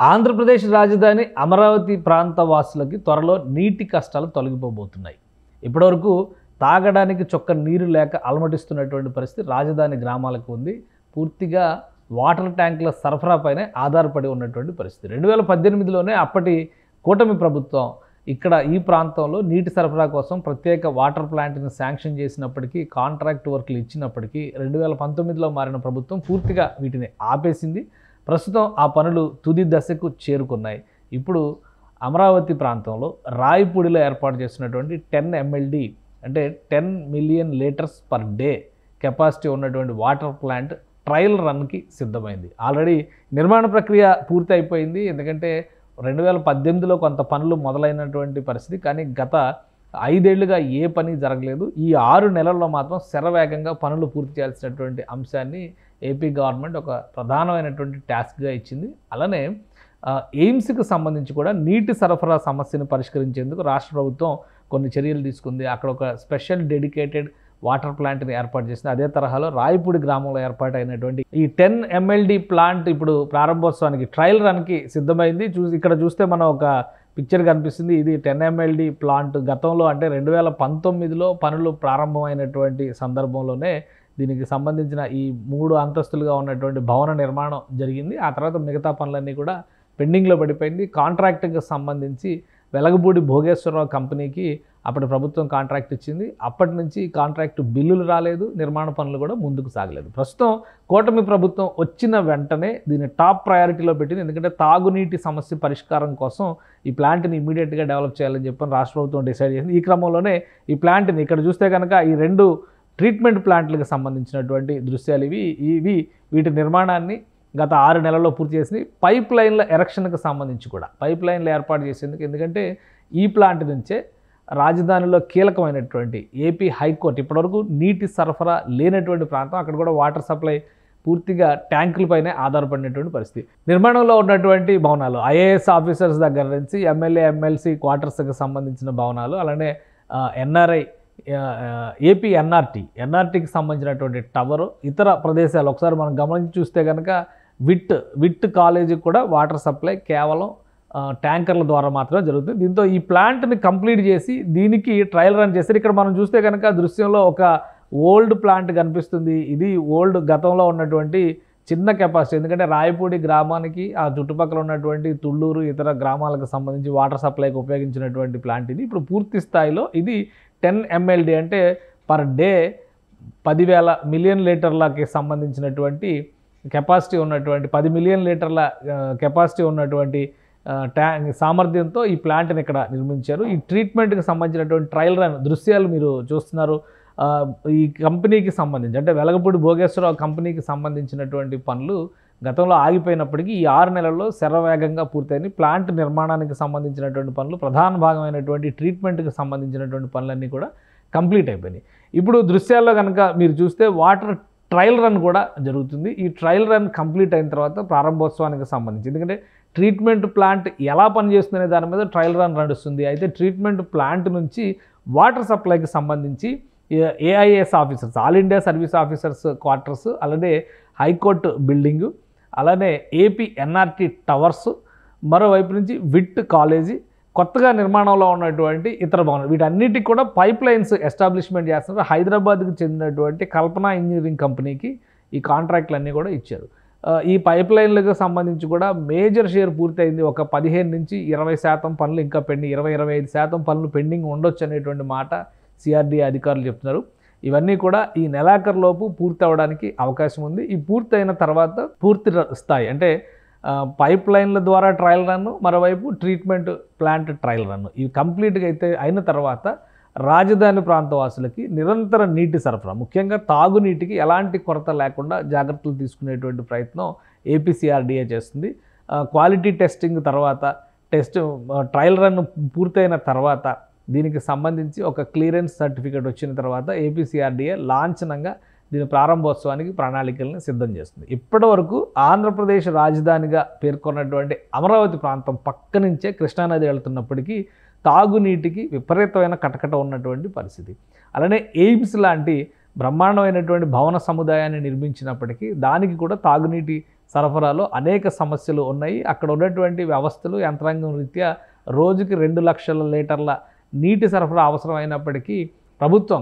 ఆంధ్రప్రదేశ్ రాజధాని అమరావతి ప్రాంత వాసులకి త్వరలో నీటి కష్టాలు తొలగిపోబోతున్నాయి. ఇప్పటివరకు తాగడానికి చొక్క నీరు లేక అలమటిస్తున్నటువంటి పరిస్థితి రాజధాని గ్రామాలకు ఉంది. పూర్తిగా వాటర్ ట్యాంకుల సరఫరాపైనే ఆధారపడి ఉన్నటువంటి పరిస్థితి. 2018లోనే అప్పటి కూటమి ప్రభుత్వం ఇక్కడ ఈ ప్రాంతంలో నీటి సరఫరా కోసం ప్రత్యేక వాటర్ ప్లాంట్ని శాంక్షన్ చేసినప్పటికీ, కాంట్రాక్ట్ వర్క్లు ఇచ్చినప్పటికీ 2019లో మారిన ప్రభుత్వం పూర్తిగా వీటిని ఆపేసింది. ప్రస్తుతం ఆ పనులు తుది దశకు చేరుకున్నాయి. ఇప్పుడు అమరావతి ప్రాంతంలో రాయపూడిలో ఏర్పాటు చేసినటువంటి 10 MLD అంటే 10 million litres per day capacity ఉన్నటువంటి వాటర్ ప్లాంట్ ట్రయల్ రన్కి సిద్ధమైంది. ఆల్రెడీ నిర్మాణ ప్రక్రియ పూర్తి అయిపోయింది. ఎందుకంటే 2018లో కొంత పనులు మొదలైనటువంటి పరిస్థితి. కానీ గత 5 ఏళ్లుగా ఏ పని జరగలేదు. ఈ 6 నెలల్లో మాత్రం శరవేగంగా పనులు పూర్తి చేయాల్సినటువంటి అంశాన్ని ఏపీ గవర్నమెంట్ ఒక ప్రధానమైనటువంటి టాస్క్గా ఇచ్చింది. అలానే ఎయిమ్స్కి సంబంధించి కూడా నీటి సరఫరా సమస్యను పరిష్కరించేందుకు రాష్ట్ర ప్రభుత్వం కొన్ని చర్యలు తీసుకుంది. అక్కడ ఒక స్పెషల్ డెడికేటెడ్ వాటర్ ప్లాంట్ని ఏర్పాటు చేసింది. అదే తరహాలో రాయపూడి గ్రామంలో ఏర్పాటైనటువంటి ఈ 10 MLD ప్లాంట్ ఇప్పుడు ప్రారంభోత్సవానికి ట్రయల్ రన్కి సిద్ధమైంది. ఇక్కడ చూస్తే మనం ఒక పిక్చర్ కనిపిస్తుంది. ఇది 10 MLD ప్లాంట్ గతంలో అంటే 2019లో పనులు ప్రారంభమైనటువంటి సందర్భంలోనే దీనికి సంబంధించిన ఈ 3 అంతస్తులుగా ఉన్నటువంటి భవన నిర్మాణం జరిగింది. ఆ తర్వాత మిగతా పనులన్నీ కూడా పెండింగ్లో పడిపోయింది. కాంట్రాక్ట్కి సంబంధించి వెలగపూడి భోగేశ్వరరావు కంపెనీకి అప్పటి ప్రభుత్వం కాంట్రాక్ట్ ఇచ్చింది. అప్పటి నుంచి కాంట్రాక్ట్ బిల్లులు రాలేదు, నిర్మాణ పనులు కూడా ముందుకు సాగలేదు. ప్రస్తుతం కూటమి ప్రభుత్వం వచ్చిన వెంటనే దీన్ని టాప్ ప్రయారిటీలో పెట్టింది. ఎందుకంటే తాగునీటి సమస్య పరిష్కారం కోసం ఈ ప్లాంట్ని ఇమీడియట్గా డెవలప్ చేయాలని చెప్పి రాష్ట్ర ప్రభుత్వం డిసైడ్ చేసింది. ఈ క్రమంలోనే ఈ ప్లాంట్ని ఇక్కడ చూస్తే కనుక ఈ 2 ట్రీట్మెంట్ ప్లాంట్లకు సంబంధించినటువంటి దృశ్యాలు వీటి నిర్మాణాన్ని గత 6 నెలల్లో పూర్తి చేసింది. పైప్ లైన్ల ఎరెక్షన్కి సంబంధించి కూడా పైప్ లైన్లు ఏర్పాటు చేసేందుకు, ఎందుకంటే ఈ ప్లాంట్ నుంచే రాజధానిలో కీలకమైనటువంటి ఏపీ హైకోర్టు ఇప్పటివరకు నీటి సరఫరా లేనటువంటి ప్రాంతం, అక్కడ కూడా వాటర్ సప్లై పూర్తిగా ట్యాంకులపైనే ఆధారపడినటువంటి పరిస్థితి. నిర్మాణంలో ఉన్నటువంటి భవనాలు IAS ఆఫీసర్స్ దగ్గర నుంచి MLA MLC క్వార్టర్స్కి సంబంధించిన భవనాలు, అలానే NRI ఏపీ ఎన్ఆర్టీకి సంబంధించినటువంటి టవరు, ఇతర ప్రదేశాలు ఒకసారి మనం గమనించి చూస్తే కనుక విట్ కాలేజీకి కూడా వాటర్ సప్లై కేవలం ట్యాంకర్ల ద్వారా మాత్రమే జరుగుతుంది. దీంతో ఈ ప్లాంట్ని కంప్లీట్ చేసి దీనికి ట్రయల్ రన్ చేస్తారు. ఇక్కడ మనం చూస్తే కనుక దృశ్యంలో ఒక ఓల్డ్ ప్లాంట్ కనిపిస్తుంది. ఇది ఓల్డ్ గతంలో ఉన్నటువంటి చిన్న కెపాసిటీ. ఎందుకంటే రాయపూడి గ్రామానికి ఆ చుట్టుపక్కల ఉన్నటువంటి తుళ్ళూరు ఇతర గ్రామాలకు సంబంధించి వాటర్ సప్లైకి ఉపయోగించినటువంటి ప్లాంట్ ఇది. ఇప్పుడు పూర్తి స్థాయిలో ఇది 10 MLD అంటే పర్ డే 10,000 మిలియన్ లీటర్లకి సంబంధించినటువంటి కెపాసిటీ ఉన్నటువంటి 10 మిలియన్ లీటర్ల కెపాసిటీ ఉన్నటువంటి సామర్థ్యంతో ఈ ప్లాంట్ని ఇక్కడ నిర్మించారు. ఈ ట్రీట్మెంట్కి సంబంధించినటువంటి ట్రయల్ రన్ దృశ్యాలు మీరు చూస్తున్నారు. ఈ కంపెనీకి సంబంధించి అంటే వెలగపూడి భోగేశ్వరరావు కంపెనీకి సంబంధించినటువంటి పనులు గతంలో ఆగిపోయినప్పటికీ ఈ 6 నెలల్లో శరవేగంగా పూర్తయినాయి. ప్లాంట్ నిర్మాణానికి సంబంధించినటువంటి పనులు, ప్రధాన భాగమైనటువంటి ట్రీట్మెంట్కి సంబంధించినటువంటి పనులన్నీ కూడా కంప్లీట్ అయిపోయినాయి. ఇప్పుడు దృశ్యాల్లో కనుక మీరు చూస్తే వాటర్ ట్రయల్ రన్ కూడా జరుగుతుంది. ఈ ట్రయల్ రన్ కంప్లీట్ అయిన తర్వాత ప్రారంభోత్సవానికి సంబంధించి, ఎందుకంటే ట్రీట్మెంట్ ప్లాంట్ ఎలా పనిచేస్తుందనే దాని మీద ట్రయల్ రన్ నడుస్తుంది. అయితే ట్రీట్మెంట్ ప్లాంట్ నుంచి వాటర్ సప్లైకి సంబంధించి AIS officers, all India service officers quarters, అలానే హైకోర్టు బిల్డింగు, అలానే ఏపీ NRT టవర్స్, మరోవైపు నుంచి విట్ కాలేజీ, కొత్తగా నిర్మాణంలో ఉన్నటువంటి ఇతర భవనాలు, వీటన్నిటికి కూడా పైప్ లైన్స్ ఎస్టాబ్లిష్మెంట్ చేస్తున్నారు. హైదరాబాద్కి చెందినటువంటి కల్పన ఇంజనీరింగ్ కంపెనీకి ఈ కాంట్రాక్ట్లన్నీ కూడా ఇచ్చారు. ఈ పైప్ లైన్లకు సంబంధించి కూడా మేజర్ షేర్ పూర్తయింది. ఒక 15 నుంచి 20% పనులు ఇంకా పెండింగ్, 20-25% పనులు పెండింగ్ ఉండొచ్చు అనేటువంటి మాట CRDA అధికారులు చెప్తున్నారు. ఇవన్నీ కూడా ఈ నెలాఖరులోపు పూర్తి అవ్వడానికి అవకాశం ఉంది. ఈ పూర్తయిన తర్వాత పూర్తి స్థాయి అంటే పైప్ లైన్ల ద్వారా ట్రయల్ రన్, మరోవైపు ట్రీట్మెంట్ ప్లాంట్ ట్రయల్ రన్, ఇవి కంప్లీట్గా అయితే అయిన తర్వాత రాజధాని ప్రాంతవాసులకి నిరంతర నీటి సరఫరా, ముఖ్యంగా తాగునీటికి ఎలాంటి కొరత లేకుండా జాగ్రత్తలు తీసుకునేటువంటి ప్రయత్నం ఏపీ CRDA చేస్తుంది. క్వాలిటీ టెస్టింగ్ తర్వాత ట్రయల్ రన్ పూర్తయిన తర్వాత దీనికి సంబంధించి ఒక క్లియరెన్స్ సర్టిఫికేట్ వచ్చిన తర్వాత ఏపీ CRDA లాంఛనంగా దీని ప్రారంభోత్సవానికి ప్రణాళికలను సిద్ధం చేస్తుంది. ఇప్పటి వరకు ఆంధ్రప్రదేశ్ రాజధానిగా పేర్కొన్నటువంటి అమరావతి ప్రాంతం పక్క నుంచే కృష్ణానది వెళ్తున్నప్పటికీ తాగునీటికి విపరీతమైన కటకట ఉన్నటువంటి పరిస్థితి. అలానే ఎయిమ్స్ లాంటి బ్రహ్మాండమైనటువంటి భవన సముదాయాన్ని నిర్మించినప్పటికీ దానికి కూడా తాగునీటి సరఫరాలో అనేక సమస్యలు ఉన్నాయి. అక్కడ ఉన్నటువంటి వ్యవస్థలు యంత్రాంగం రీత్యా రోజుకి 2 లక్షల లీటర్ల నీటి సరఫరా అవసరమైనప్పటికీ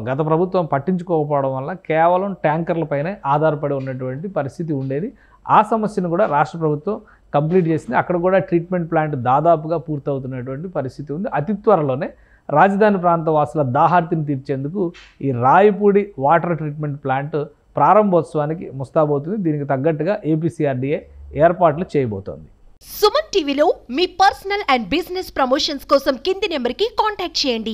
గత ప్రభుత్వం పట్టించుకోకపోవడం వల్ల కేవలం ట్యాంకర్లపైనే ఆధారపడి ఉన్నటువంటి పరిస్థితి ఉండేది. ఆ సమస్యను కూడా రాష్ట్ర ప్రభుత్వం కంప్లీట్ చేసింది. అక్కడ కూడా ట్రీట్మెంట్ ప్లాంట్ దాదాపుగా పూర్తవుతున్నటువంటి పరిస్థితి ఉంది. అతి త్వరలోనే రాజధాని ప్రాంత వాసుల దాహార్తిని తీర్చేందుకు ఈ రాయపూడి వాటర్ ట్రీట్మెంట్ ప్లాంట్ ప్రారంభోత్సవానికి ముస్తాబవుతుంది. దీనికి తగ్గట్టుగా ఏపీసీఆర్డీఏ ఏర్పాట్లు చేయబోతోంది. సుమన్ టీవీలో మీ పర్సనల్ అండ్ బిజినెస్ ప్రమోషన్స్ కోసం కింది నెంబర్కి కాంటాక్ట్ చేయండి.